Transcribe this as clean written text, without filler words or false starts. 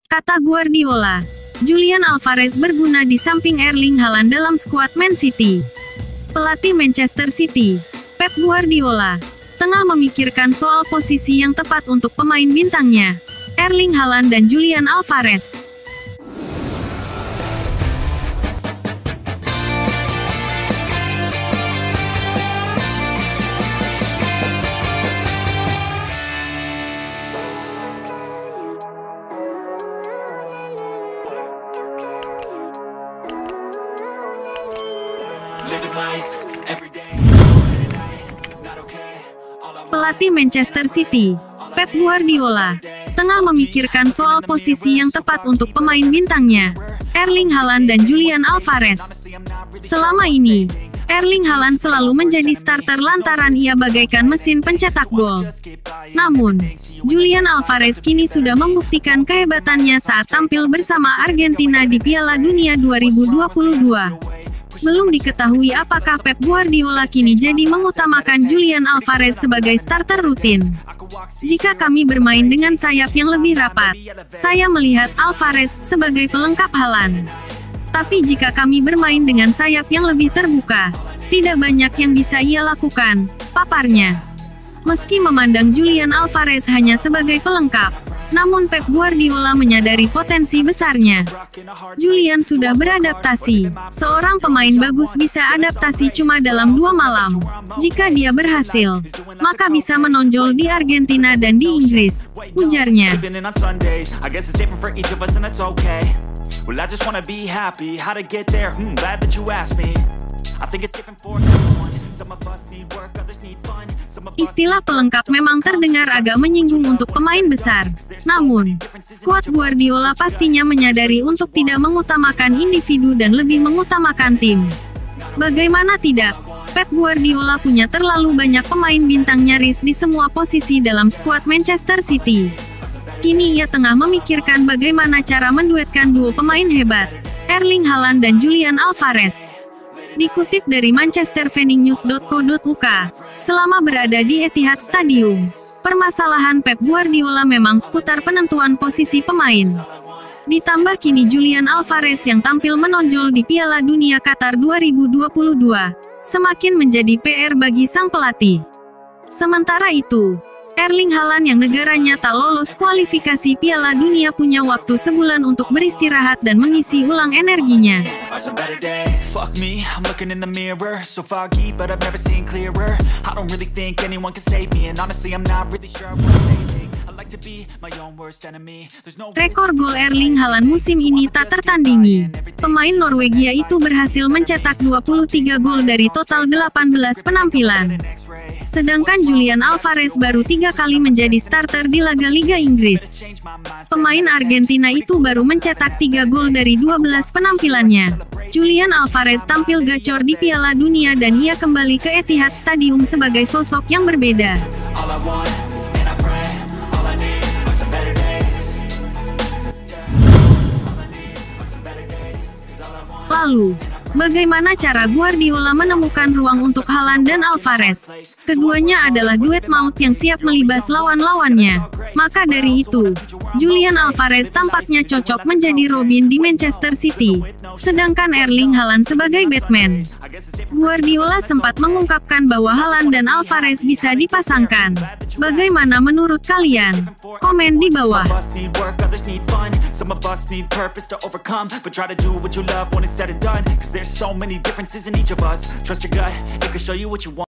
kata Guardiola. Julian Alvarez berguna di samping Erling Haaland dalam skuad Man City. Pelatih Manchester City, Pep Guardiola, tengah memikirkan soal posisi yang tepat untuk pemain bintangnya, Erling Haaland dan Julian Alvarez. Pelatih Manchester City, Pep Guardiola, tengah memikirkan soal posisi yang tepat untuk pemain bintangnya, Erling Haaland dan Julian Alvarez. Selama ini, Erling Haaland selalu menjadi starter lantaran ia bagaikan mesin pencetak gol. Namun, Julian Alvarez kini sudah membuktikan kehebatannya saat tampil bersama Argentina di Piala Dunia 2022. Belum diketahui apakah Pep Guardiola kini jadi mengutamakan Julian Alvarez sebagai starter rutin. Jika kami bermain dengan sayap yang lebih rapat, saya melihat Alvarez sebagai pelengkap Haaland. Tapi jika kami bermain dengan sayap yang lebih terbuka, tidak banyak yang bisa ia lakukan, paparnya. Meski memandang Julian Alvarez hanya sebagai pelengkap, namun Pep Guardiola menyadari potensi besarnya. Julian sudah beradaptasi. Seorang pemain bagus bisa adaptasi cuma dalam 2 malam. Jika dia berhasil, maka bisa menonjol di Argentina dan di Inggris, ujarnya. Istilah pelengkap memang terdengar agak menyinggung untuk pemain besar. Namun, skuad Guardiola pastinya menyadari untuk tidak mengutamakan individu dan lebih mengutamakan tim. Bagaimana tidak, Pep Guardiola punya terlalu banyak pemain bintang nyaris di semua posisi dalam skuad Manchester City. Kini ia tengah memikirkan bagaimana cara menduetkan duo pemain hebat, Erling Haaland dan Julian Alvarez. Dikutip dari manchesterveningnews.co.uk, selama berada di Etihad Stadium, permasalahan Pep Guardiola memang seputar penentuan posisi pemain. Ditambah kini Julian Alvarez yang tampil menonjol di Piala Dunia Qatar 2022, semakin menjadi PR bagi sang pelatih. Sementara itu, Erling Haaland yang negaranya tak lolos kualifikasi Piala Dunia punya waktu sebulan untuk beristirahat dan mengisi ulang energinya. Rekor gol Erling Haaland musim ini tak tertandingi. Pemain Norwegia itu berhasil mencetak 23 gol dari total 18 penampilan. Sedangkan Julian Alvarez baru 3 kali menjadi starter di laga Liga Inggris. Pemain Argentina itu baru mencetak 3 gol dari 12 penampilannya. Julian Alvarez tampil gacor di Piala Dunia dan ia kembali ke Etihad Stadium sebagai sosok yang berbeda. Lalu, bagaimana cara Guardiola menemukan ruang untuk Haaland dan Alvarez? Keduanya adalah duet maut yang siap melibas lawan-lawannya. Maka dari itu, Julian Alvarez tampaknya cocok menjadi Robin di Manchester City, sedangkan Erling Haaland sebagai Batman. Guardiola sempat mengungkapkan bahwa Haaland dan Alvarez bisa dipasangkan. Bagaimana menurut kalian? Komen di bawah. Some of us need purpose to overcome, but try to do what you love when it's said and done, 'cause there's so many differences in each of us. Trust your gut, it can show you what you want.